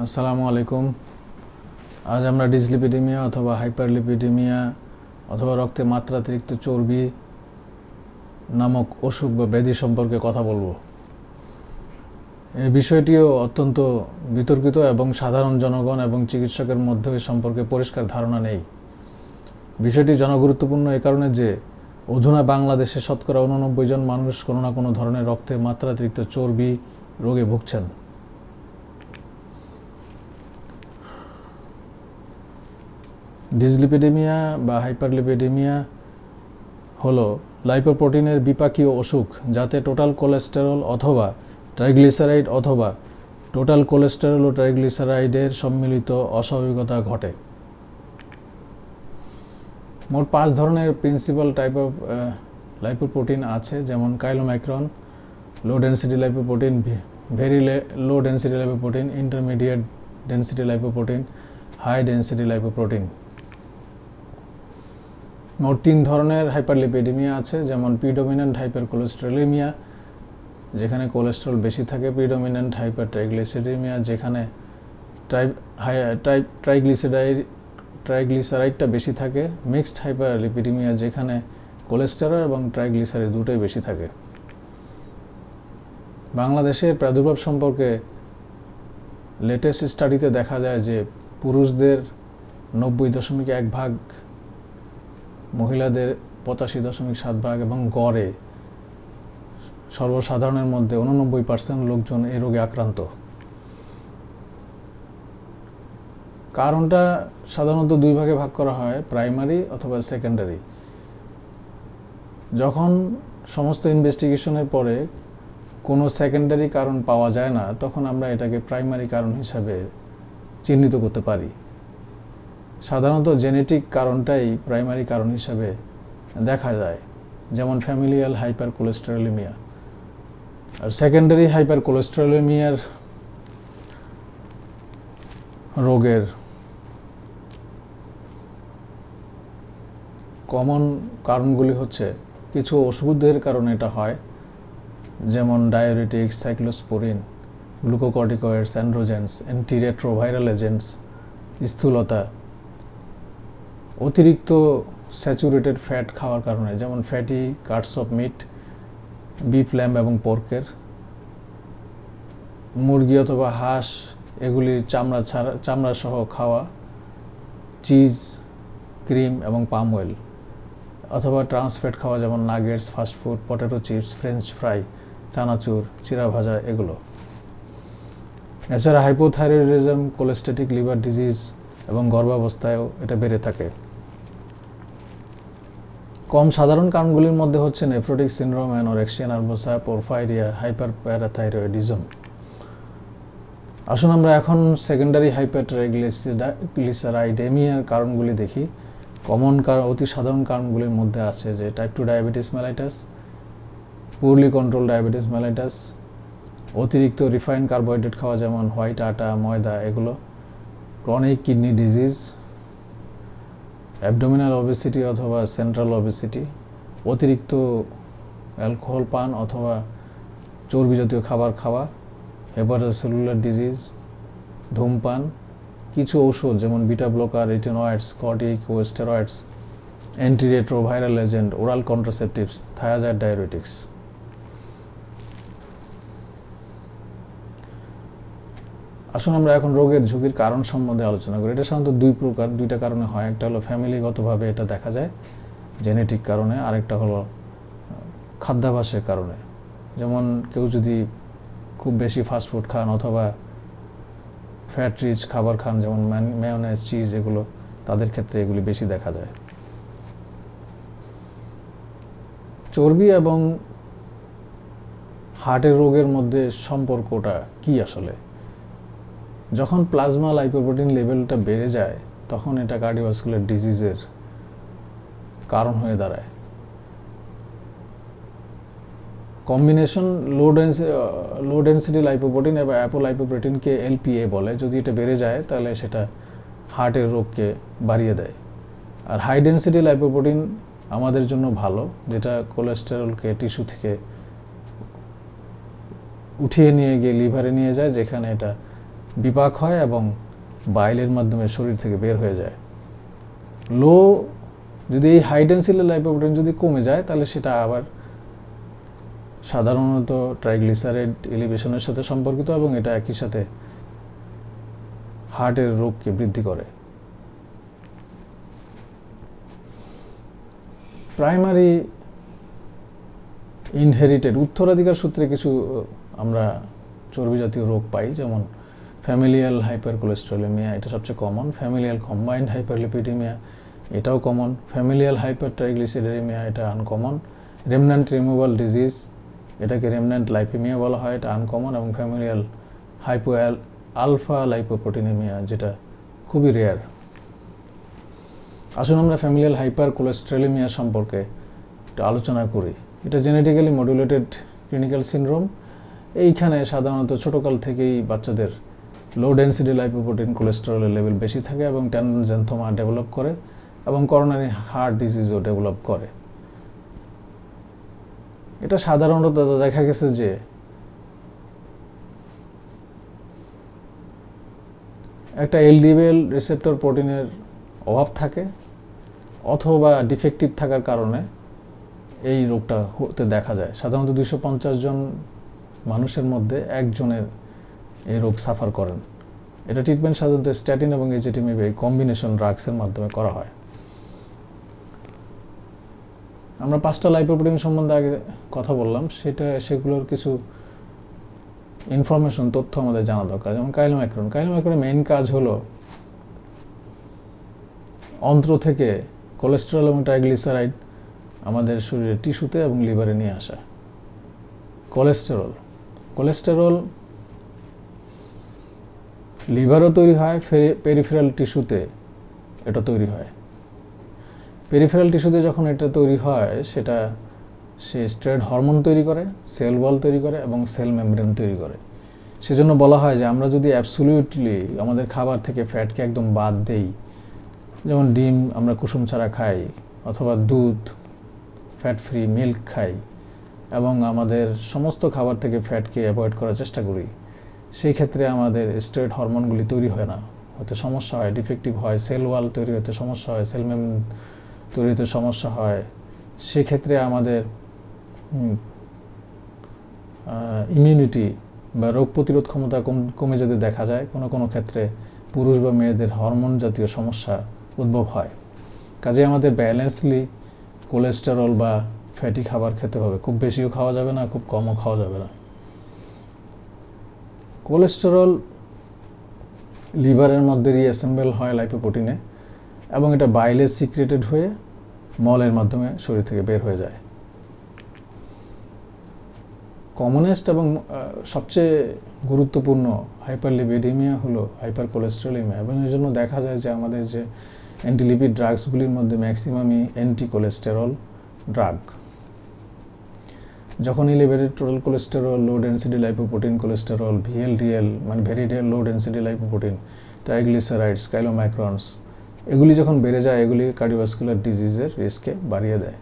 আসসালামু আলাইকুম। আজ আমরা ডিসলিপিডেমিয়া অথবা হাইপারলিপিডেমিয়া অথবা রক্তে মাত্রাতিরিক্ত চর্বি নামক অসুখ বা ব্যাধি সম্পর্কে কথা বলবো। এই বিষয়টিও অত্যন্ত বিতর্কিত এবং সাধারণ জনগণ এবং চিকিৎসকের মধ্যে এ সম্পর্কে পরিষ্কার ধারণা নেই। বিষয়টি জনগুরুত্বপূর্ণ এ কারণে যে অধুনা বাংলাদেশে শতকরা 89 জন মানুষ কোনো না কোনো ধরনের রক্তে মাত্রাতিরিক্ত চর্বি রোগে ভুগছেন। ডিসলিপিডেমিয়া বা হাইপারলিপিডেমিয়া হলো লাইপোপ্রোটিনের বিপাকীয় অসুখ যাতে টোটাল কোলেস্টেরল অথবা ট্রাইগ্লিসারাইড অথবা টোটাল কোলেস্টেরল ও ট্রাইগ্লিসারাইডের সম্মিলিত অস্বাভাবিকতা ঘটে। মোট 5 ধরনের প্রিন্সিপাল টাইপ অফ লাইপোপ্রোটিন আছে, যেমন chylomicron, low density lipoprotein, very low density lipoprotein, intermediate density lipoprotein, high density lipoprotein. মোট 3 ধরনের হাইপারলিপিডেমিয়া আছে, যেমন প্রিডোমিনেন্ট হাইপারকোলেস্টেরলেমিয়া যেখানে কোলেস্টেরল বেশি থাকে, প্রিডোমিনেন্ট হাইপারট্রাইগ্লিসেরিডেমিয়া যেখানে ট্রাইগ্লিসারাইডটা বেশি থাকে, মিক্সড হাইপারলিপিডেমিয়া যেখানে কোলেস্টেরল এবং ট্রাইগ্লিসারাইড দুটোই বেশি থাকে। বাংলাদেশের প্রাদুর্ভাব সম্পর্কে লেটেস্ট স্টাডিতে দেখা যায় যে পুরুষদের 90.1 ভাগ, মহিলাদের 85.7 ভাগ এবং গড়ে সর্বসাধারণের মধ্যে 89% লোকজন এই রোগে আক্রান্ত। কারণটা সাধারণত 2 ভাগে ভাগ করা হয়, প্রাইমারি অথবা সেকেন্ডারি। যখন সমস্ত ইনভেস্টিগেশনের পরে কোনো সেকেন্ডারি কারণ পাওয়া যায় না, তখন আমরা এটাকে প্রাইমারি কারণ হিসাবে চিহ্নিত করতে পারি। সাধারণত জেনেটিক কারণটাই প্রাইমারি কারণ হিসাবে দেখা যায়, যেমন ফ্যামিলিয়াল হাইপারকোলেস্টেরলেমিয়া। আর সেকেন্ডারি হাইপারকোলেস্টেরলেমিয়ার রোগের কমন কারণগুলি হচ্ছে কিছু ওষুধের কারণে এটা হয়, যেমন diuretics, cyclosporine, glucocorticoids, androgens, antiretroviral agents, স্থূলতা, অতিরিক্ত স্যাচুরেটেড ফ্যাট খাওয়ার কারণে, যেমন fatty cuts of meat, beef, lamb এবং পোর্কের, মুরগি অথবা হাঁস এগুলির চামড়া সহ খাওয়া, চিজ, ক্রিম এবং পাম অয়েল, অথবা ট্রান্সফ্যাট খাওয়া, যেমন nuggets, fast food, potato chips, french fry, চানাচুর, চিরা ভাজা এগুলো। এছাড়া হাইপোথাইরয়েডিজম, কোলেস্টেটিক লিভার ডিজিজ এবং গর্ভাবস্থায়ও এটা বেড়ে থাকে। কম সাধারণ কারণগুলির মধ্যে হচ্ছে nephrotic syndrome, anorexia nervosa, porphyria, hyperparathyroidism. আসুন আমরা এখন সেকেন্ডারি হাইপারট্রাইগ্লিসারাইডেমিয়ার কারণগুলি দেখি। অতি সাধারণ কারণগুলির মধ্যে আছে যে type 2 diabetes mellitus, পুরলি control diabetes mellitus, অতিরিক্ত রিফাইন্ড কার্বোহাইড্রেট খাওয়া, যেমন হোয়াইট আটা, ময়দা এগুলো, chronic kidney disease, abdominal obesity অথবা সেন্ট্রাল ওবেসিটি, অতিরিক্ত অ্যালকোহল পান অথবা চর্বি জাতীয় খাবার খাওয়া, হেপাটোসেলুলার ডিজিজ, ধূমপান, কিছু ঔষধ যেমন beta blocker, retinoids, corticosteroids, antiretroviral agent, oral contraceptives, thiazide diuretics. আসুন আমরা এখন রোগের ঝুঁকির কারণ সম্বন্ধে আলোচনা করি। এটা সাধারণত 2 প্রকার, 2টা কারণে হয়। একটা হলো ফ্যামিলিগতভাবে এটা দেখা যায়, জেনেটিক কারণে, আরেকটা হলো খাদ্যাভ্যাসের কারণে। যেমন কেউ যদি খুব বেশি ফাস্টফুড খান অথবা ফ্যাট রিচ খাবার খান, যেমন মেয়োনেজ, চিজ এগুলো, তাদের ক্ষেত্রে এগুলি বেশি দেখা যায়। চর্বি এবং হার্টের রোগের মধ্যে সম্পর্কটা কি আসলে? যখন প্লাজমা লাইপোপ্রোটিন লেভেলটা বেড়ে যায়, তখন এটা কার্ডিওভাস্কুলার ডিজিজের কারণ হয়ে দাঁড়ায়। কম্বিনেশন লো ডেন্সিটি লাইপোপ্রোটিন এবং অ্যাপোলাইপোপ্রোটিনকে এলপিএ বলে। যদি এটা বেড়ে যায় তাহলে সেটা হার্টের রোগকে বাড়িয়ে দেয়। আর হাই ডেন্সিটি লাইপোপ্রোটিন আমাদের জন্য ভালো, যেটা কোলেস্টেরলকে টিস্যু থেকে উঠিয়ে নিয়ে গিয়ে লিভারে নিয়ে যায়, যেখানে এটা বিপাক হয় এবং বাইলের মাধ্যমে শরীর থেকে বের হয়ে যায়। লো যদি এই হাই ডেন্সিটি লাইপোপ্রোটিন যদি কমে যায় তাহলে সেটা আবার সাধারণত ট্রাইগ্লিসারাইড এলিভেশনের সাথে সম্পর্কিত এবং এটা একই সাথে হার্টের রোগকে বৃদ্ধি করে। প্রাইমারি ইনহেরিটেড উত্তরাধিকার সূত্রে কিছু আমরা চর্বি জাতীয় রোগ পাই, যেমন ফ্যামিলিয়াল হাইপারকোলেস্টেরোলেমিয়া, এটা সবচেয়ে কমন। ফ্যামিলিয়াল কম্বাইন্ড হাইপারলিপিডিমিয়া, এটাও কমন। ফ্যামিলিয়াল হাইপারট্রাইগ্লিসিডেমিয়া, এটা আনকমন। রেমন্যান্ট রিমুভাল ডিজিজ, এটাকে রেমন্যান্ট লাইপেমিয়া বলা হয়, এটা আনকমন। এবং ফ্যামিলিয়াল হাইপো আলফা লাইপোপ্রোটিনেমিয়া, যেটা খুবই রেয়ার। আসুন আমরা ফ্যামিলিয়াল হাইপারকোলেস্টেরোলেমিয়া সম্পর্কে একটু আলোচনা করি। এটা জেনেটিক্যালি মডুলেটেড ক্লিনিক্যাল সিনড্রোম। এইখানে সাধারণত ছোটোকাল থেকেই বাচ্চাদের লো ডেন্সিটি লাইপোপ্রোটিন কোলেস্টেরলের লেভেল বেশি থাকে এবং ট্যানজেন্থোমা ডেভেলপ করে এবং করোনারি হার্ট ডিজিজও ডেভেলপ করে। এটা সাধারণত দেখা গেছে যে একটা এলডিএল রিসেপ্টর প্রোটিনের অভাব থাকে অথবা ডিফেক্টিভ থাকার কারণে এই রোগটা হতে দেখা যায়। সাধারণত 250 জন মানুষের মধ্যে একজনের এই রোগ সাফার করেন। এটা ট্রিটমেন্ট সাধারণত স্ট্যাটিন এবং এজিটিমিব এই কম্বিনেশন ড্রাগসের মাধ্যমে করা হয়। আমরা 5টা লাইপোপ্রোটিন সম্বন্ধে আগে কথা বললাম, সেগুলোর কিছু ইনফরমেশন তথ্য আমাদের জানা দরকার। যেমন কাইলোম্যাক্রনের মেইন কাজ হলো অন্ত্র থেকে কোলেস্টেরল এবং ট্রাইগ্লিসারাইড আমাদের শরীরের টিস্যুতে এবং লিভারে নিয়ে আসা। কোলেস্টেরল লিভারও তৈরি হয়, পেরিফেরাল টিস্যুতে এটা তৈরি হয়। পেরিফেরাল টিস্যুতে যখন এটা তৈরি হয় সে স্টেরয়েড হরমোন তৈরি করে, সেল ওয়াল তৈরি করে এবং সেল মেমব্রেন তৈরি করে। সেজন্য বলা হয় যে আমরা যদি অ্যাবসলিউটলি আমাদের খাবার থেকে ফ্যাটকে একদম বাদ দেই, যেমন ডিম আমরা কুসুম ছাড়া খাই অথবা দুধ ফ্যাট ফ্রি মিল্ক খাই এবং আমাদের সমস্ত খাবার থেকে ফ্যাটকে অ্যাভয়েড করার চেষ্টা করি, সেই ক্ষেত্রে আমাদের স্টেরয়েড হরমোনগুলি তৈরি হয় না, হতে সমস্যা হয়, ডিফেক্টিভ হয়, সেল ওয়াল তৈরি হতে সমস্যা হয়, সেল মেমব্রেন তৈরি হতে সমস্যা হয়। সেক্ষেত্রে আমাদের ইমিউনিটি বা রোগ প্রতিরোধ ক্ষমতা কমে যেতে দেখা যায়। কোনো ক্ষেত্রে পুরুষ বা মেয়েদের হরমোন জাতীয় সমস্যা উদ্ভব হয়। কাজে আমাদের ব্যালেন্সলি কোলেস্টেরল বা ফ্যাটি খাবার খেতে হবে। খুব বেশিও খাওয়া যাবে না, খুব কমও খাওয়া যাবে না। কোলেস্টেরল লিভারের মধ্যে রিঅ্যাসেম্বল হয় লাইপোপ্রোটিনে এবং এটা বাইলে সিক্রেটেড হয়ে মলের মাধ্যমে শরীর থেকে বের হয়ে যায়। কমনেস্ট এবং সবচেয়ে গুরুত্বপূর্ণ হাইপারলিপিডেমিয়া হলো হাইপারকোলেস্টেরোলেমিয়া এবং এর জন্য দেখা যায় যে আমাদের যে অ্যান্টিলিপিড ড্রাগসগুলির মধ্যে ম্যাক্সিমামই অ্যান্টিকোলেস্টেরল ড্রাগ। যখন elevated total cholesterol, low density lipoprotein cholesterol, VLDL মানে very low density lipoprotein, triglycerides, chylomicrons এগুলি যখন বেড়ে যায় এগুলি কার্ডিওভাস্কুলার ডিজিজের রিস্ককে বাড়িয়ে দেয়।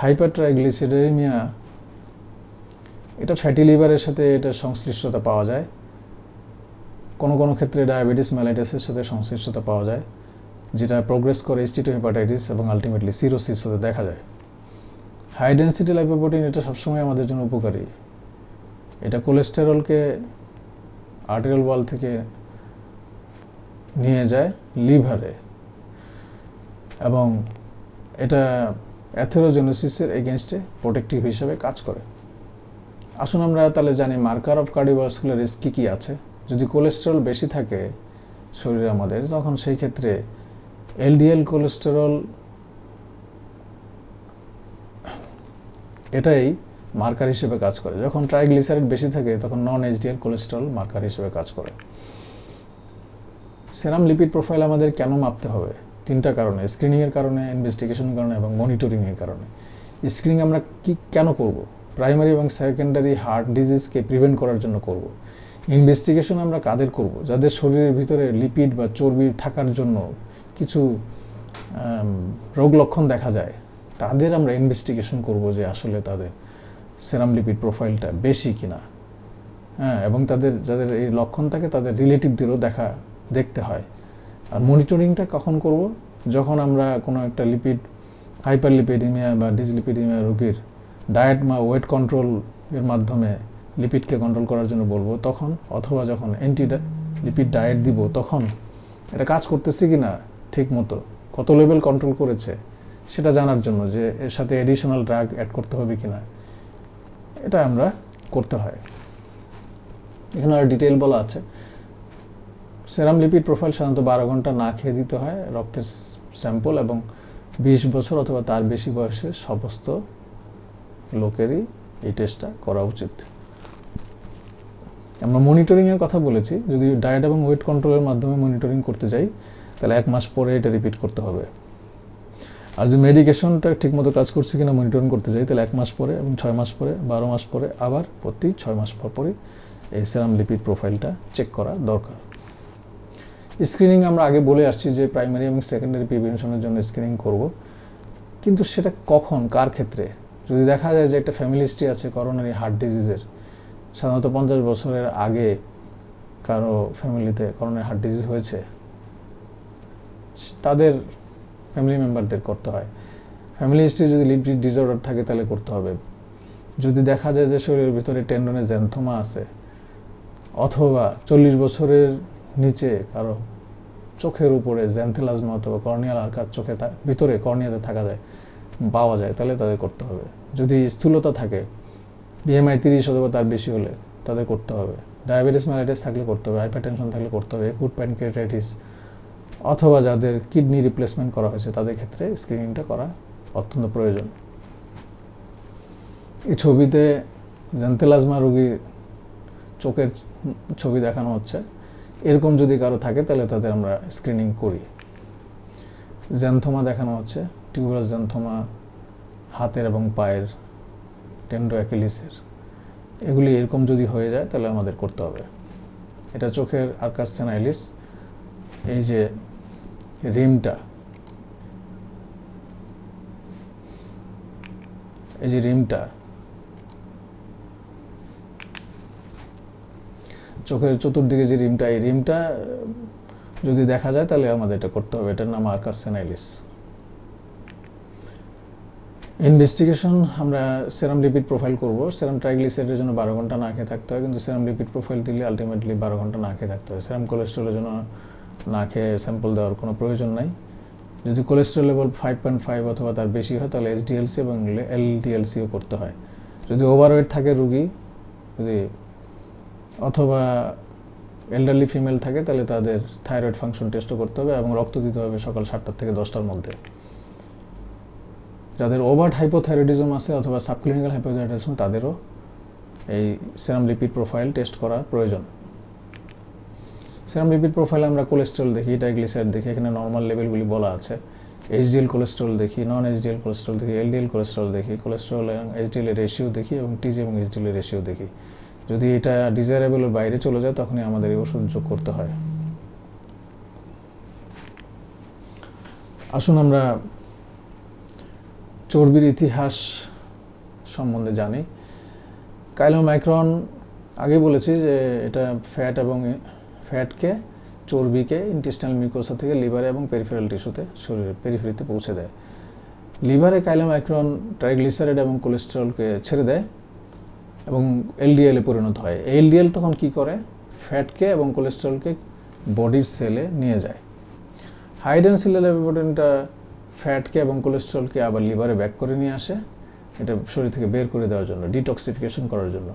হাইপারট্রাইগ্লিসিডেমিয়া এটা ফ্যাটি লিভারের সাথে এটার সংশ্লিষ্টতা পাওয়া যায়। কোনো ক্ষেত্রে ডায়াবেটিস মেলাইটাসের সাথে সংশ্লিষ্টতা পাওয়া যায়, যেটা প্রোগ্রেস করে স্টিটোহেপাটাইটিস এবং আলটিমেটলি সিরোসিস হতে দেখা যায়। হাই ডেন্সিটি লাইপোপ্রোটিন এটা সবসময় আমাদের জন্য উপকারী। এটা কোলেস্টেরলকে আর্টেরিয়াল ওয়াল থেকে নিয়ে যায় লিভারে এবং এটা অ্যাথেরোজেনেসিসের এগেনস্টে প্রোটেক্টিভ হিসেবে কাজ করে। আসুন আমরা তাহলে জানি মার্কার অফ কার্ডিওভাস্কুলার রিস্ক কী কী আছে। যদি কোলেস্টেরল বেশি থাকে শরীরে আমাদের, তখন সেই ক্ষেত্রে এলডিএল কোলেস্টেরল এটাই মার্কার হিসেবে কাজ করে। যখন ট্রাইগ্লিসারাইড বেশি থাকে তখন নন এইচডিএল কোলেস্টেরল মার্কার হিসেবে কাজ করে। সেরাম লিপিড প্রোফাইল আমাদের কেন মাপতে হবে? 3টা কারণে, স্ক্রিনিংয়ের কারণে, ইনভেস্টিগেশনের কারণে এবং মনিটরিংয়ের কারণে। স্ক্রিনিং আমরা কেন করব? প্রাইমারি এবং সেকেন্ডারি হার্ট ডিজিজকে প্রিভেন্ট করার জন্য করব। ইনভেস্টিগেশন আমরা কাদের করব? যাদের শরীরের ভিতরে লিপিড বা চর্বি থাকার জন্য কিছু রোগ লক্ষণ দেখা যায়, তাদের আমরা ইনভেস্টিগেশন করব যে আসলে তাদের সেরাম লিপিড প্রোফাইলটা বেশি কিনা। হ্যাঁ, এবং যাদের এই লক্ষণ থাকে তাদের রিলেটিভদেরও দেখতে হয়। আর মনিটরিংটা কখন করব? যখন আমরা কোনো একটা হাইপারলিপিডেমিয়া বা ডিসলিপিডেমিয়া রোগীর ডায়েট বা ওয়েট কন্ট্রোল এর মাধ্যমে লিপিডকে কন্ট্রোল করার জন্য বলবো তখন, অথবা যখন লিপিড ডায়েট দিব তখন এটা কাজ করতেছে কিনা ঠিক মতো, কত লেভেল কন্ট্রোল করেছে সেটা জানার জন্য, যে এর সাথে এডিশনাল ড্রাগ অ্যাড করতে হবে কিনা, এটা আমরা করতে হয়। এখানে আর ডিটেইল বলা আছে। সেরাম লিপিড প্রোফাইল সাধারণত 12 ঘন্টা না খেয়ে দিতে হয় রক্তের স্যাম্পল, এবং 20 বছর অথবা তার বেশি বয়সের সমস্ত লোকেরই এই টেস্টটা করা উচিত। আমরা মনিটরিংয়ের কথা বলেছি, যদি ডায়েট এবং ওয়েট কন্ট্রোলের মাধ্যমে মনিটরিং করতে যাই তাহলে 1 মাস পরে এটা রিপিট করতে হবে। আর যদি মেডিকেশনটা ঠিকমতো কাজ করছে কিনা মনিটরিং করতে যাই তাহলে 1 মাস পরে, এবং 6 মাস পরে, 12 মাস পরে, আবার প্রতি 6 মাস পরই এই সেরাম লিপিড প্রোফাইলটা চেক করা দরকার। স্ক্রিনিং আমরা আগে বলে আসছি যে প্রাইমারি এবং সেকেন্ডারি প্রিভেনশনের জন্য স্ক্রিনিং করব, কিন্তু সেটা কখন, কার ক্ষেত্রে? যদি দেখা যায় যে একটা ফ্যামিলি হিস্ট্রি আছে করোনারি হার্ট ডিজিজের, সাধারণত 50 বছরের আগে কারো ফ্যামিলিতে করোনারি হার্ট ডিজিজ হয়েছে, তাদের ফ্যামিলি মেম্বারদের করতে হয়। ফ্যামিলি হিস্ট্রি যদি লিপিড ডিসঅর্ডার থাকে তাহলে করতে হবে। যদি দেখা যায় যে শরীরের ভিতরে টেন্ডনে জ্যান্থোমা আছে, অথবা 40 বছরের নিচে কারো চোখের উপরে জ্যান্থেলাজমা অথবা কর্নিয়াল আর্কার চোখে ভিতরে কর্নিয়াতে পাওয়া যায় তাহলে তাদের করতে হবে। যদি স্থূলতা থাকে, BMI 30 অথবা তার বেশি হলে তাদের করতে হবে। ডায়াবেটিস মেলাইটিস থাকলে করতে হবে, হাইপারটেনশন থাকলে করতে হবে, একুট প্যানক্রিয়াটাইটিস অথবা যাদের কিডনি রিপ্লেসমেন্ট করা হয়েছে তাদের ক্ষেত্রে স্ক্রিনিংটা করা অত্যন্ত প্রয়োজন। এই ছবিতে জ্যান্থেলাজমা রোগীর চোখের ছবি দেখানো হচ্ছে। এরকম যদি কারো থাকে তাহলে তাদের আমরা স্ক্রিনিং করি। জ্যান্থোমা দেখানো হচ্ছে, টিউবারাস জ্যান্থোমা হাতের এবং পায়ের টেন্ডো অ্যাকিলিসের, এগুলি এরকম যদি হয়ে যায় তাহলে আমাদের করতে হবে। এটা চোখের আর্কাস সেনাইলিস, এই যে রিমটা, চোখের চতুর্দিকে যে রিমটা, এই রিমটা যদি দেখা যায় তাহলে আমাদের এটা করতে হবে। এটার নাম আর্কাস সেনাইলিস। ইনভেস্টিগেশন, আমরা সেরাম লিপিড প্রোফাইল করব। সেরাম ট্রাইগ্লিসারাইডের জন্য 12 ঘন্টা না খেয়ে থাকতে হয়, কিন্তু সেরাম লিপিড প্রোফাইল দিলে আলটিমেটলি 12 ঘন্টা না খেয়ে থাকতে হয়। সেরাম কোলেস্টেরলের জন্য না খেয়ে স্যাম্পল দেওয়ার কোনো প্রয়োজন নাই। যদি কোলেস্টেরল লেভেল 5.5 অথবা তার বেশি হয় তাহলে HDLC এবং LDLCও করতে হয়। যদি ওভারওয়েট থাকে রোগী, যদি অথবা এল্ডারলি ফিমেল থাকে তাহলে তাদের থাইরয়েড ফাংশন টেস্টও করতে হবে, এবং রক্ত দিতে হবে সকাল 7টা থেকে 10টার মধ্যে। যাদের ওভার্ট হাইপোথাইরয়েডিজম আছে অথবা সাবক্লিনিক্যাল হাইপোথাইরয়েডিজম তাদেরও এই সেরাম লিপিড প্রোফাইল টেস্ট করা প্রয়োজন। সেরাম লিপিড প্রোফাইলে আমরা কোলেস্টেরল দেখি, ট্রাইগ্লিসারাইড দেখি, এখানে নর্মাল লেভেলগুলি বলা আছে। HDL কোলেস্টেরল দেখি, নন HDL কোলেস্টেরল দেখি, LDL কোলেস্টেরল দেখি, কোলেস্টেরল এবং HDL এর রেশিও দেখি, এবং TG এবং HDL এর রেশিও দেখি। যদি এটা ডিজায়ারেবলের বাইরে চলে যায় তখনই আমাদের এই ওষুধ যোগ করতে হয়। আসুন আমরা চর্বির ইতিহাস সম্বন্ধে জানি। কাইলোমাইক্রন, আগে বলেছি যে এটা ফ্যাটকে, চর্বিকে ইন্টেস্টাইনাল মিউকোসা থেকে লিভারে এবং পেরিফেরাল টিস্যুতে, শরীরের পেরিফেরিতে পৌঁছে দেয়। লিভারে কাইলোমাইক্রন ট্রাইগ্লিসারাইড এবং কোলেস্টেরলকে ছেড়ে দেয় এবং LDL এ পরিণত হয়। LDL তখন কি করে? ফ্যাটকে এবং কোলেস্টেরলকে বডির সেলে নিয়ে যায়। হাই ডেনসিটি লিপোপ্রোটিনটা ফ্যাটকে এবং কোলেস্টেরলকে আবার লিভারে ব্যাক করে নিয়ে আসে, এটা শরীর থেকে বের করে দেওয়ার জন্য, ডিটক্সিফিকেশন করার জন্য।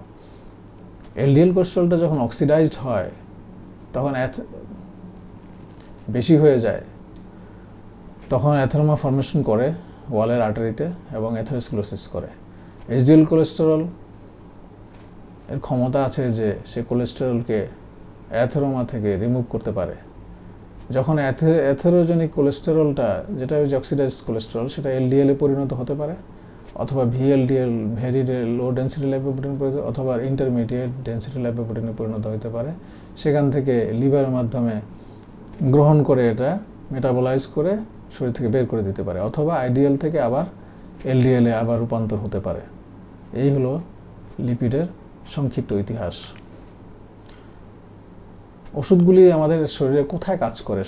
LDL কোলেস্টেরলটা যখন অক্সিডাইজড হয় তখন বেশি হয়ে যায়, তখন অ্যাথেরোমা ফর্মেশন করে ওয়ালের আর্টারিতে এবং অ্যাথেরোস্ক্লেরোসিস করে। HDL কোলেস্টেরল এর ক্ষমতা আছে যে সে কোলেস্টেরলকে অ্যাথেরোমা থেকে রিমুভ করতে পারে। যখন অ্যাথেরোজেনিক কোলেস্টেরলটা, যেটা হচ্ছে অক্সিডাইজ কোলেস্টেরল, সেটা LDL এ পরিণত হতে পারে, অথবা VLDL, very low density lipoprotein, অথবা ইন্টারমিডিয়েট ডেন্সিটি লাইপোপ্রোটিনে পরিণত হতে পারে। সেখান থেকে লিভারের মাধ্যমে গ্রহণ করে এটা মেটাবলাইজ করে শরীর থেকে বের করে দিতে পারে, অথবা IDL থেকে আবার LDL এ আবার রূপান্তর হতে পারে। এই হলো লিপিডের সংক্ষিপ্ত ইতিহাস। ওষুধগুলি আমাদের শরীরে কোথায় কাজ করে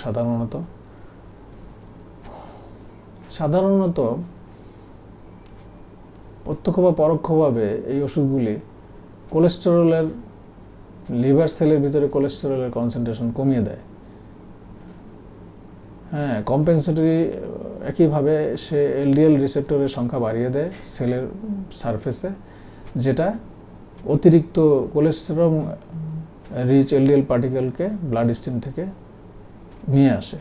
সাধারণত? প্রত্যক্ষ বা পরোক্ষভাবে এই ওষুধগুলি কোলেস্টেরলের, লিভার সেলের ভিতরে কোলেস্টেরলের কনসেন্ট্রেশন কমিয়ে দেয়। হ্যাঁ, কম্পেনসেটরি একইভাবে সে এলডিএল রিসেপ্টরের সংখ্যা বাড়িয়ে দেয় সেলের সারফেসে, যেটা অতিরিক্ত কোলেস্টেরল রিচ এলডিএল পার্টিকেলকে ব্লাড স্ট্রিম থেকে নিয়ে আসে,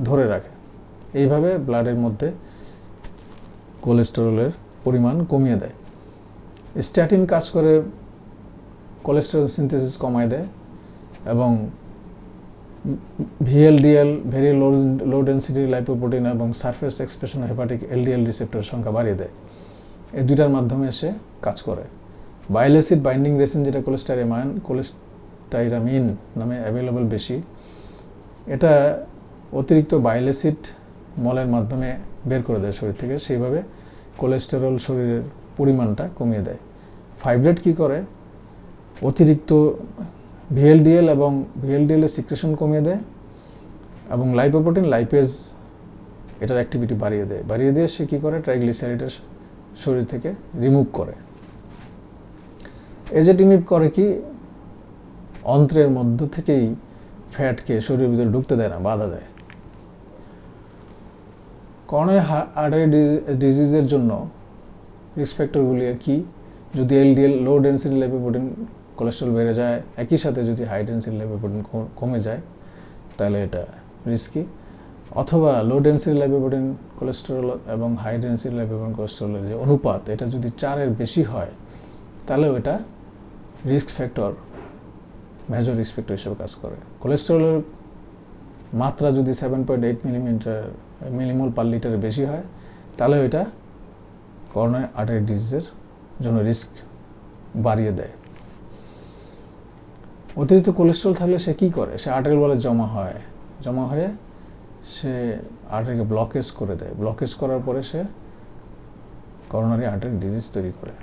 ধরে রাখে। এইভাবে ব্লাডের মধ্যে কোলেস্টেরলের পরিমাণ কমিয়ে দেয়। স্ট্যাটিন কাজ করে কোলেস্টেরল সিনথেসিস কমায় দেয় এবং VLDL, very low density lipoprotein এবং সারফেস এক্সপ্রেশন হেপাটিক এলডিএল রিসেপ্টরের সংখ্যা বাড়িয়ে দেয়। এই দুইটার মাধ্যমে সে কাজ করে। বাইল অ্যাসিড বাইন্ডিং রেসিন, যেটা কোলেস্টাইরামিন নামে অ্যাভেলেবল বেশি, এটা অতিরিক্ত বাইল অ্যাসিড মলের মাধ্যমে বের করে দেয় শরীর থেকে, সেইভাবে কোলেস্টেরল শরীরের পরিমাণটা কমিয়ে দেয়। ফাইব্রেট কি করে? অতিরিক্ত ভিএলডিএল এবং ভিএলডিএলের সিক্রেশন কমিয়ে দেয় এবং লাইপোপ্রোটিন, লাইপেজ, এটার অ্যাক্টিভিটি বাড়িয়ে দিয়ে সে কী করে? ট্রাইগ্লিসারাইডের শরীর থেকে রিমুভ করে। এজেটিমিব করে কি? অন্ত্রের মধ্য থেকেই ফ্যাটকে শরীরের ভিতরে ঢুকতে দেয় না, বাধা দেয়। করোনারি আর্টারি ডিজিজের জন্য রিস্ক ফ্যাক্টরগুলি কি? যদি এলডিএল, লো ডেন্সিটি লাইপোপ্রোটিন কোলেস্ট্রল বেড়ে যায়, একই সাথে যদি হাই ডেন্সিটি লাইপোপ্রোটিন কমে যায়, তাহলে এটা রিস্কি। অথবা লো ডেন্সিটি লাইপোপ্রোটিন কোলেস্টেরল এবং হাই ডেন্সিটি লাইপোপ্রোটিন কোলেস্টেরলের যে অনুপাত, এটা যদি 4-এর বেশি হয়, তাহলেও এটা risk factor, major risk factor হিসেবে কাজ করে। কোলেস্টেরলের মাত্রা যদি 7.8 মিলিমোল পার লিটারের বেশি হয়, তাহলে এটা করোনারি আর্টারি ডিজিজের জন্য রিস্ক বাড়িয়ে দেয়। অতিরিক্ত কোলেস্ট্রল থাকলে সে কী করে? সে আর্টারি ওয়ালে জমা হয়ে সে আর্টারিকে ব্লকেজ করে দেয়। ব্লকেজ করার পরে সে করোনারি আর্টারি ডিজিজ তৈরি করে।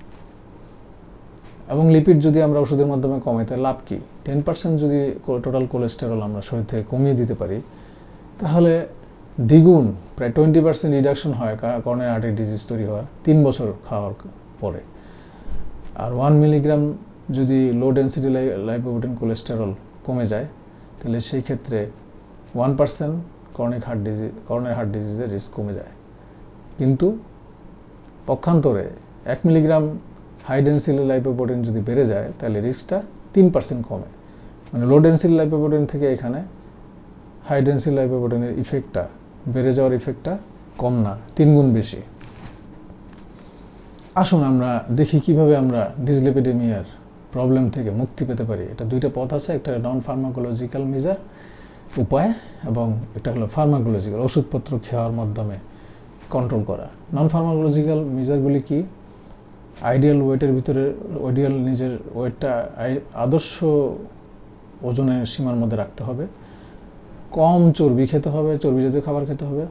এবং লিপিড যদি আমরা ওষুধের মাধ্যমে কমাই, তাহলে লাভ কি? 10% যদি টোটাল কোলেস্টেরল আমরা শরীর থেকে কমিয়ে দিতে পারি, তাহলে দ্বিগুণ, প্রায় 20% রিডাকশন হয় করোনারি আর্টারি ডিজিজ তৈরি হওয়ার 3 বছর খাওয়ার পরে। আর 1 মিলিগ্রাম যদি লো ডেন্সিটি লাইপোপ্রোটিন কোলেস্টেরল কমে যায়, তাহলে সেই ক্ষেত্রে 1% করোনারি হার্ট ডিজিজের রিস্ক কমে যায়। কিন্তু পক্ষান্তরে 1 মিলিগ্রাম হাই ডেন্সিটি লাইপোপ্রোটিন যদি বেড়ে যায়, তাহলে রিস্কটা 3% কমে। মানে লো ডেন্সিটি লাইপোপ্রোটিন থেকে এখানে হাই ডেন্সিটি লাইপোপ্রোটিনের ইফেক্টটা, বেড়ে যাওয়ার ইফেক্টটা কম না, 3 গুণ বেশি। আসুন আমরা দেখি কিভাবে আমরা ডিসলিপিডেমিয়ার প্রবলেম থেকে মুক্তি পেতে পারি। এটা 2টা পথ আছে, একটা নন ফার্মাকোলজিক্যাল মেজার উপায় এবং একটা হলো ফার্মাকোলজিক্যাল, ওষুধপত্র খাওয়ার মাধ্যমে কন্ট্রোল করা। নন ফার্মাকোলজিক্যাল মেজারগুলি কি? আইডিয়াল ওয়েটের ভিতরে, নিজের ওয়েটটা আদর্শ ওজনের সীমার মধ্যে রাখতে হবে, কম চর্বি খেতে হবে, চর্বি জাতীয় খাবার খেতে হবে,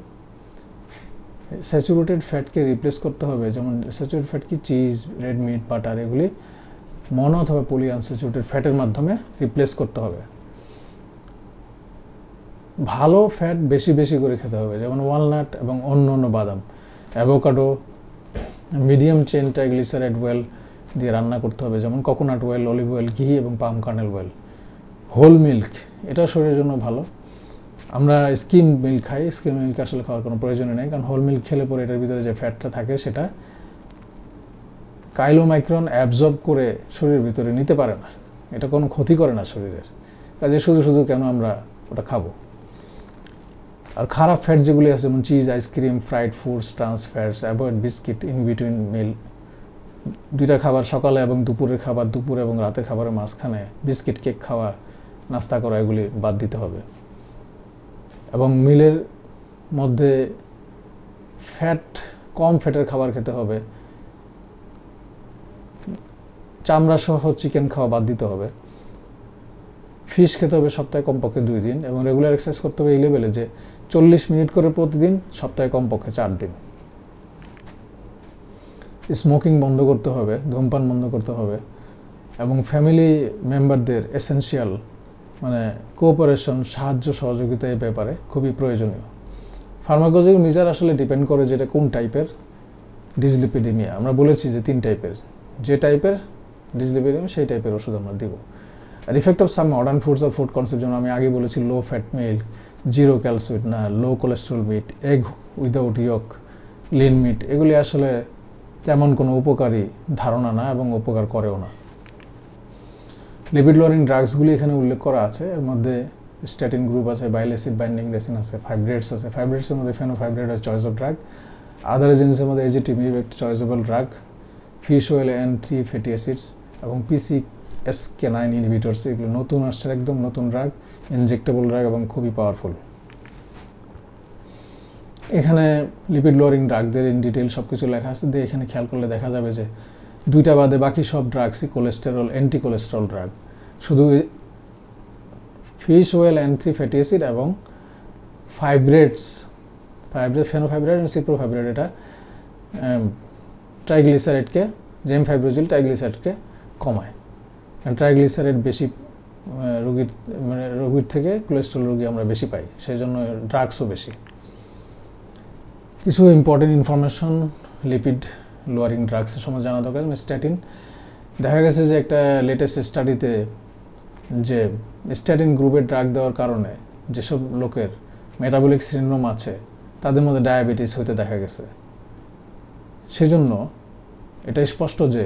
স্যাচুরেটেড ফ্যাটকে রিপ্লেস করতে হবে। যেমন স্যাচুরেটেড ফ্যাট কি? চিজ, রেড মিট, বাটার, এগুলি মনো অথবা পলি আনস্যাচুরেটেড ফ্যাটের মাধ্যমে রিপ্লেস করতে হবে। ভালো ফ্যাট বেশি বেশি করে খেতে হবে, যেমন ওয়ালনাট এবং অন্য বাদাম, avocado, medium chain triglyceride well দিয়ে রান্না করতে হবে, যেমন কোকোনাট অয়েল, অলিভ অয়েল, ঘি এবং পাম কার্নেল অয়েল। হোল মিল্ক, এটা শরীরের জন্য ভালো। আমরা স্কিম মিল্ক খাই, স্কিম মিল্ক আসলে খাওয়ার কোনো প্রয়োজনই নেই, কারণ হোল মিল্ক খেলে পরে এটার ভিতরে যে ফ্যাটটা থাকে সেটা কাইলোমাইক্রন অ্যাবজর্ব করে শরীরের ভিতরে নিতে পারে না, এটা কোনো ক্ষতি করে না শরীরের। কাজে শুধু কেন আমরা ওটা খাবো? আর খারাপ ফ্যাট যেগুলি আছে, যেমন cheese, ice cream, fried foods, trans fats, avoid biscuit in between meal. 2টা খাবার, সকালে এবং দুপুরের খাবার, দুপুর এবং রাতের খাবারের মাঝখানে বিস্কিট, কেক খাওয়া, নাস্তা করা, এগুলি বাদ দিতে হবে। এবং মিলের মধ্যে কম ফ্যাটের খাবার খেতে হবে। চামড়া সহ চিকেন খাওয়া বাদ দিতে হবে। ফিশ খেতে হবে সপ্তাহে কমপক্ষে 2 দিন এবং রেগুলার এক্সারসাইজ করতে হবে এই লেভেলে যে 40 মিনিট করে প্রতিদিন, সপ্তাহে কমপক্ষে 4 দিন। স্মোকিং বন্ধ করতে হবে, ধূমপান বন্ধ করতে হবে এবং ফ্যামিলি মেম্বারদের এসেনশিয়াল মানে কোঅপারেশন, সাহায্য সহযোগিতা এই ব্যাপারে খুবই প্রয়োজনীয়। ফার্মাকোলজিক্যাল আসলে ডিপেন্ড করে যেটা কোন টাইপের ডিসলিপিডিমিয়া। আমরা বলেছি যে 3 টাইপের, যে টাইপের ডিসলিপিডিমিয়া সেই টাইপের ওষুধ আমরা দিব। আর effect of some modern foods আর ফুড কনসেপ্ট, যেমন আমি আগে বলেছি low fat milk, zero cal sweetener, low cholesterol meat, egg without yolk, lean meat, এগুলি আসলে তেমন কোনো উপকারী ধারণা না এবং উপকার করেও না। লিপিড লোয়ারিং ড্রাগসগুলি এখানে উল্লেখ করা আছে। এর মধ্যে স্ট্যাটিন গ্রুপ আছে, বাইল অ্যাসিড বাইন্ডিং রেসিন আছে, ফাইব্রেটস আছে। ফাইব্রেটসের মধ্যে ফেনোফাইব্রেট আর চয়েস অফ ড্রাগ। আদার এজেন্সির মধ্যে এজিটিমিব একটা choiceable drug, fish oil N3 fatty acids এবং PCSK9 ইনহিবিটরস, এগুলো নতুন আসছে, একদম নতুন ড্রাগ, ইনজেক্টেবল ড্রাগ এবং খুবই পাওয়ারফুল। এখানে লিপিড লোয়ারিং ড্রাগদের ইন ডিটেল সব কিছু লেখা আছে। দিয়ে এখানে খেয়াল করলে দেখা যাবে যে 2টা বাদে বাকি সব ড্রাগসই কোলেস্টেরল, অ্যান্টি কোলেস্টেরল ড্রাগ। শুধু fish oil N3 fatty acid এবং ফাইব্রেটস, ফেনোফাইব্রেট এবং সিপ্রোফাইব্রেট, এটা ট্রাইগ্লিসারাইডকে, জেমফাইব্রোজিল ট্রাইগ্লিসারাইডকে কমায়। কারণ ট্রাইগ্লিসারাইড বেশি রোগীর থেকে কোলেস্ট্রল রোগী আমরা বেশি পাই, সেই জন্য ড্রাগসও বেশি। কিছু ইম্পর্টেন্ট ইনফরমেশন লিপিড লোয়ারিং ড্রাগসের সময় জানা দরকার। স্ট্যাটিন, দেখা গেছে যে একটা লেটেস্ট স্টাডিতে যে স্ট্যাটিন গ্রুপের ড্রাগ দেওয়ার কারণে যেসব লোকের মেটাবলিক সিনড্রোম আছে তাদের মধ্যে ডায়াবেটিস হতে দেখা গেছে। সেজন্য এটা স্পষ্ট যে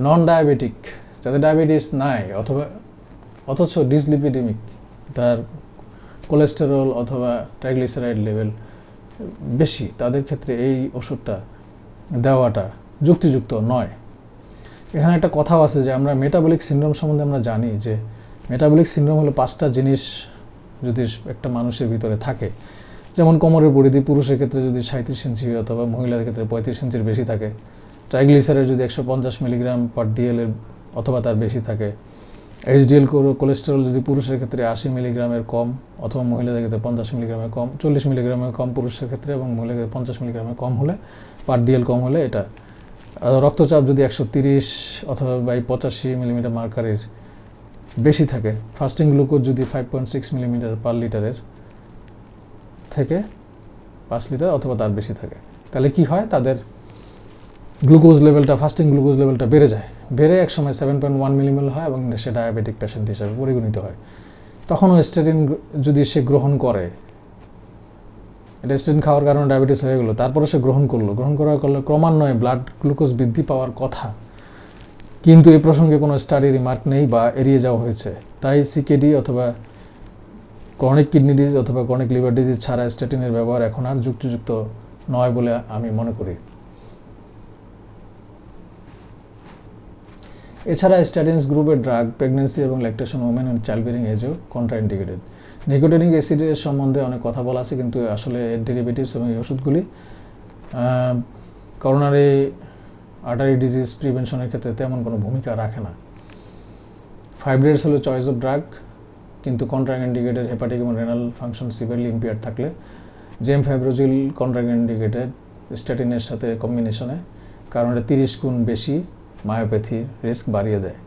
নন ডায়াবেটিক, যাদের ডায়াবেটিস নাই অথচ ডিসলিপিডেমিক, তার কোলেস্টেরল অথবা ট্রাইগ্লিসারাইড লেভেল বেশি, তাদের ক্ষেত্রে এই ওষুধটা দেওয়াটা যুক্তিযুক্ত নয়। এখানে একটা কথাও আছে যে আমরা মেটাবলিক সিনড্রোম সম্বন্ধে আমরা জানি যে মেটাবলিক সিনড্রোম হলো 5টা জিনিস যদি একটা মানুষের ভিতরে থাকে, যেমন কোমরের পরিধি পুরুষের ক্ষেত্রে যদি 37 ইঞ্চি অথবা মহিলাদের ক্ষেত্রে 35 ইঞ্চির বেশি থাকে, ট্রাইগ্লিসারাইড যদি 150 মিলিগ্রাম পার ডিএল অথবা তার বেশি থাকে, এইচডিএল কোলেস্টেরল যদি পুরুষের ক্ষেত্রে 80 মিলিগ্রামের কম অথবা মহিলাদের ক্ষেত্রে 50 মিলিগ্রামের কম, 40 মিলিগ্রামের কম পুরুষের ক্ষেত্রে এবং মহিলাদের 50 মিলিগ্রামের কম হলে, পার ডিএল কম হলে এটা। রক্তচাপ যদি 130 অথবা 85 মিলিমিটার মার্কারির বেশি থাকে, ফাস্টিং গ্লুকোজ যদি 5.6 মিলিমিটার পার লিটারের থেকে 5 লিটার অথবা তার বেশি থাকে, তাহলে কি হয়, তাদের গ্লুকোজ লেভেলটা, ফাস্টিং গ্লুকোজ লেভেলটা বেড়ে যায়, বেড়ে একসময় 7.1 মিলিমিটার হয় এবং সে ডায়াবেটিক পেশেন্ট হিসেবে পরিগণিত হয়। তখনও স্ট্যাটিন যদি সে গ্রহণ করে, এটা স্ট্যাটিন খাওয়ার কারণে ডায়াবেটিস হয়ে গেলো, তারপরে সে গ্রহণ করার ক্রমান্বয়ে ব্লাড গ্লুকোজ বৃদ্ধি পাওয়ার কথা, কিন্তু এই প্রসঙ্গে কোনো স্টাডি রিমার্ক নেই বা এড়িয়ে যাওয়া হয়েছে। তাই সিকেডি অথবা ক্রনিক কিডনি ডিজিজ অথবা ক্রনিক লিভার ডিজিজ ছাড়া স্ট্যাটিনের ব্যবহার এখন আর যুক্তিযুক্ত নয় বলে আমি মনে করি। এছাড়া স্ট্যাটিনস গ্রুপের ড্রাগ প্রেগনেন্সি এবং ল্যাকটেশন ওমেন এবং চাইল্ড বিয়ারিং এজেও কন্ট্রাইন্ডিকেটেড। নিকোটিনিক অ্যাসিডের সম্বন্ধে অনেক কথা বলা আছে, কিন্তু আসলে এর ডেরিভেটিভস এবং এই ওষুধগুলি করোনারি আর্টারি ডিজিজ প্রিভেনশনের ক্ষেত্রে তেমন কোনো ভূমিকা রাখে না। ফাইব্রেটস হলো চয়েস অফ ড্রাগ, কিন্তু কন্ট্রাইন্ডিকেটেড হেপাটিক এবং রেনাল ফাংশন সিভিয়ারলি ইম্পেয়ার্ড থাকলে জেমফাইব্রোজিল কন্ট্রাইন্ডিকেটেড স্ট্যাটিনের সাথে কম্বিনেশনে, কারণ এটা 30 গুণ বেশি মায়োপ্যাথির রিস্ক বাড়িয়ে দেয়।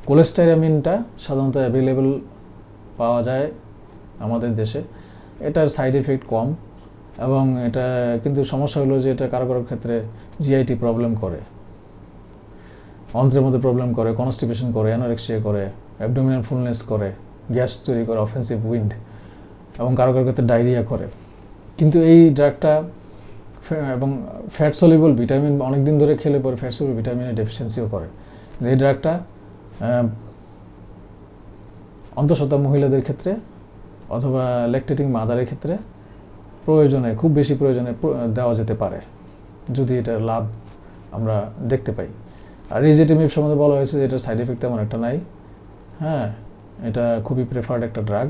কোলেস্টেরামিনটা সাধারণত অ্যাভেলেবল পাওয়া যায় আমাদের দেশে, এটার সাইড এফেক্ট কম এবং এটা কিন্তু সমস্যা হলো যে এটা কারো কারো ক্ষেত্রে জিআইটি প্রবলেম করে, অন্ত্রের মধ্যে প্রবলেম করে, কনস্টিপেশন করে, অ্যানোরেক্সিয়া করে, অ্যাবডোমিনাল ফুলনেস করে, গ্যাস তৈরি করে, অফেন্সিভ উইন্ড এবং কারো কারো ক্ষেত্রে ডায়রিয়া করে। কিন্তু এই ড্রাগটা এবং ফ্যাট সলিবল ভিটামিন অনেকদিন ধরে খেলে পরে ফ্যাট সলিবল ভিটামিনের ডেফিসিয়েন্সিও করে। এই ড্রাগটা অন্তঃসত্ত্বা মহিলাদের ক্ষেত্রে অথবা ল্যাকটেটিং মাদারের ক্ষেত্রে প্রয়োজনে, খুব বেশি প্রয়োজনে দেওয়া যেতে পারে যদি এটার লাভ আমরা দেখতে পাই। আর রিজেটিমিব সম্বন্ধে বলা হয়েছে যে এটার সাইড এফেক্ট তেমন একটা নাই। হ্যাঁ, এটা খুবই প্রেফার্ড একটা ড্রাগ,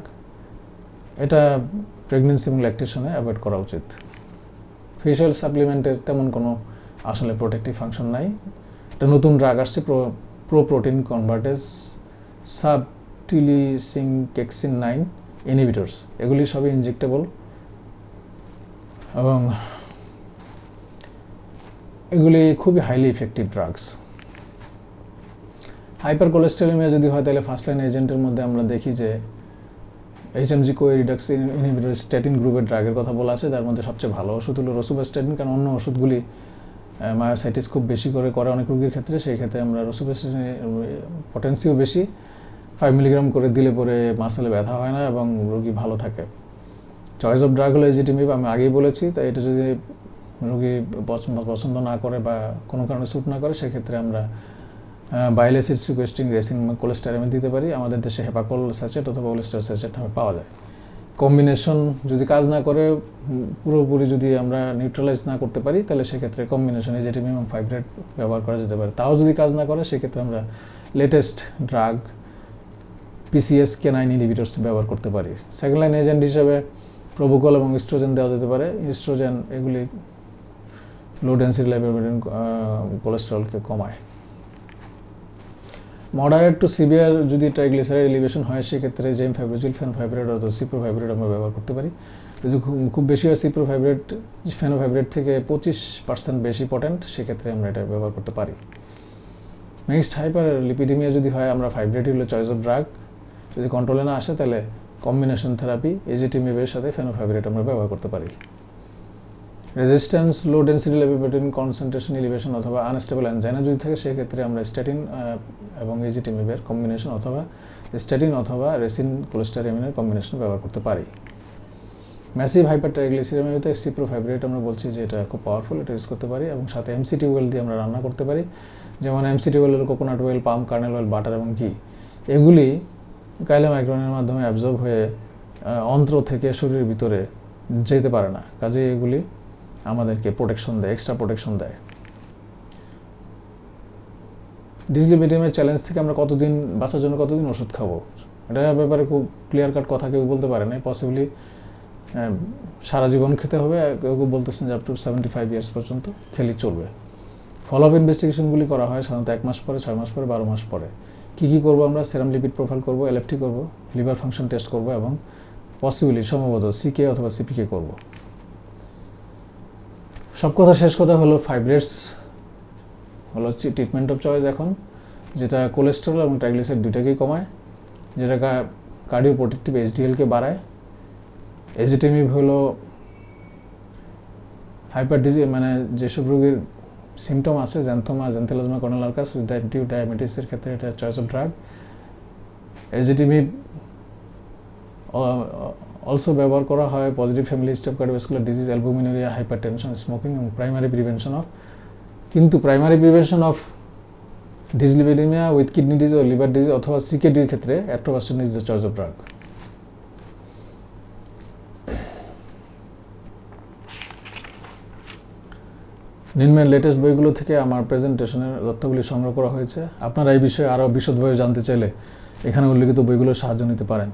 এটা প্রেগনেন্সি এবং ল্যাকটেশনে অ্যাভয়েড করা উচিত। ফিশ অয়েল সাপ্লিমেন্টের তেমন কোনো আসলে প্রোটেক্টিভ ফাংশন নাই। এটা নতুন ড্রাগ আসছে, প্রোটিন কনভার্টেজ সাবটিলিসিংকেক্সিন 9 ইনহিবিটরস, এগুলি সবই ইনজেক্টেবল এবং এগুলি খুবই highly effective drugs. Hyper cholesterolaemia যদি হয় তাহলে ফার্স্ট লাইন এজেন্টের মধ্যে আমরা দেখি যে এইচএমজি কো রিডাক্স ইনহিবিটর স্ট্যাটিন গ্রুপের ড্রাগের কথা বলা আছে, যার মধ্যে সবচেয়ে ভালো ওষুধ হলো রোসুভাস্ট্যাটিন, কারণ অন্য ওষুধগুলি মায়োসাইটিস খুব বেশি করে অনেক রোগীর ক্ষেত্রে, সেই ক্ষেত্রে আমরা রোসুভাস্ট্যাটিনের পটেন্সিও বেশি, 5 মিলিগ্রাম করে দিলে পরে মাসেলে ব্যথা হয় না এবং রোগী ভালো থাকে। চয়েস অফ ড্রাগ হলো এজিটিমিব, আমি আগেই বলেছি, তাই এটা যদি রোগী পছন্দ না করে বা কোনো কারণে স্যুট না করে সেক্ষেত্রে আমরা বাইল অ্যাসিড সিকোয়েস্টিং রেসিন কোলেস্টেরামিন দিতে পারি। আমাদের দেশে হেপাকোল স্যাচেট অথবা ওলেস্টার স্যাচেট নামে পাওয়া যায়। কম্বিনেশন যদি কাজ না করে, পুরোপুরি যদি আমরা নিউট্রালাইজ না করতে পারি, তাহলে সেক্ষেত্রে কম্বিনেশন এজিটিমিব এবং ফাইব্রেট ব্যবহার করা যেতে পারে। তাও যদি কাজ না করে সেক্ষেত্রে আমরা লেটেস্ট ড্রাগ PCSK9 ইনহিবিটরস ব্যবহার করতে পারি। সেকেন্ড লাইন এজেন্ট হিসেবে প্রোভোকল এবং ইস্ট্রোজেন দেওয়া যেতে পারে। ইস্ট্রোজেন এগুলি লো ডেন্সিটি লাইপোপ্রোটিন কোলেস্টেরলকে কমায়। মডারেট টু সিভিয়ার যদি ট্রাইগ্লিসারাইড এলিভেশন হয় সেক্ষেত্রে জেমফাইব্রিজিল, ফেনোফাইব্রেট অথবা সিপ্রোফাইব্রেট আমরা ব্যবহার করতে পারি। যদি খুব বেশি হয় সিপ্রোফাইব্রেট ফেনোফাইব্রেট থেকে 25% বেশি পটেন্ট, সেক্ষেত্রে আমরা এটা ব্যবহার করতে পারি। মিক্সড হাইপার লিপিডিমিয়া যদি হয়, আমরা ফাইব্রেট হলো চয়েস অফ ড্রাগ। যদি কন্ট্রোলে না আসে তাহলে কম্বিনেশন থেরাপি এজিটিমিবের সাথে ফেনোফাইব্রেট আমরা ব্যবহার করতে পারি। রেজিস্ট্যান্স লো ডেন্সিটি লাইপোপ্রোটিন কনসেন্ট্রেশন এলিভেশন অথবা আনস্টেবল অ্যানজাইনা যদি থাকে সেক্ষেত্রে আমরা স্ট্যাটিন এবং এজিটিমিবের কম্বিনেশন অথবা স্ট্যাটিন অথবা রেসিন কোলেস্টেরামিনের কম্বিনেশন ব্যবহার করতে পারি। ম্যাসিভ হাইপার ট্রাইগ্লিসারিমিয়াতে সিপ্রোফাইব্রেট আমরা বলছি যে এটা খুব পাওয়ারফুল, এটা ইউজ করতে পারি এবং সাথে MCT ওয়েল দিয়ে আমরা রান্না করতে পারি। যেমন MCT ওয়েল হলো কোকোনাট ওয়েল, পাম কার্নেল অয়েল, বাটার এবং ঘি। এগুলি কাইলোমাইক্রনের মাধ্যমে অ্যাবজর্ব হয়ে অন্ত্র থেকে শরীরের ভিতরে যেতে পারে না, কাজে এগুলি আমাদেরকে প্রোটেকশন দেয়, এক্সট্রা প্রোটেকশন দেয়। ডিসলিপিডিয়ামের চ্যালেঞ্জ থেকে আমরা কতদিন বাঁচার জন্য কতদিন ওষুধ খাবো, এটার ব্যাপারে খুব ক্লিয়ার কাট কথা কেউ বলতে পারে না। পসিবলি সারা জীবন খেতে হবে, কেউ কেউ বলতেছেন যে আপ টু 75 ইয়ার্স পর্যন্ত খেলে চলবে। ফলো আপ ইনভেস্টিগেশনগুলি করা হয় সাধারণত 1 মাস পরে, 6 মাস পরে, 12 মাস পরে। কী করবো আমরা? সেরাম লিপিড প্রোফাইল করবো, LFT করবো, লিভার ফাংশন টেস্ট করবো এবং পসিবলি সম্ভবত CK অথবা CPK করবো। সব কথা শেষ কথা হলো ফাইব্রেটস হলো ট্রিটমেন্ট অফ চয়েস এখন, যেটা কোলেস্টেরল এবং ট্রাইগ্লিসারাইড দুইটাকেই কমায়, যেটা কার্ডিও প্রোটেক্টিভ HDL-কে বাড়ায়। এজিটিমিব হলো হাইপার মানে যেসব রোগীর সিমটম আছে, জ্যান্থোমা, জ্যান্থেলাজমা, কর্নেলার্কাস উইথ টাইপ ডায়াবেটিসের ক্ষেত্রে এটা choice of drug. Ezetimibe also ব্যবহার করা হয় positive family history of cardiovascular disease, albuminuria, hypertension, smoking এবং primary prevention of dyslipidemia with kidney disease ও লিভার ডিজিজ অথবা CKD-র ক্ষেত্রে atorvastatin is the choice of drug. নিম্নের লেটেস্ট বইগুলো থেকে আমার প্রেজেন্টেশনের তথ্যগুলি সংগ্রহ করা হয়েছে। আপনারা এই বিষয়ে আরও বিশদভাবে জানতে চাইলে এখানে উল্লেখিত বইগুলোর সাহায্য নিতে পারেন।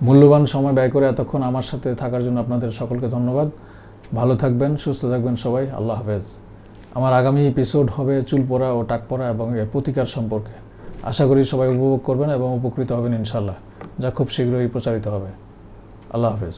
মূল্যবান সময় ব্যয় করে এতক্ষণ আমার সাথে থাকার জন্য আপনাদের সকলকে ধন্যবাদ। ভালো থাকবেন, সুস্থ থাকবেন সবাই। আল্লাহ হাফেজ। আমার আগামী এপিসোড হবে চুল পড়া ও টাক পড়া এবং এর প্রতিকার সম্পর্কে। আশা করি সবাই উপভোগ করবেন এবং উপকৃত হবেন ইনশাআল্লাহ, যা খুব শীঘ্রই প্রচারিত হবে। আল্লাহ হাফেজ।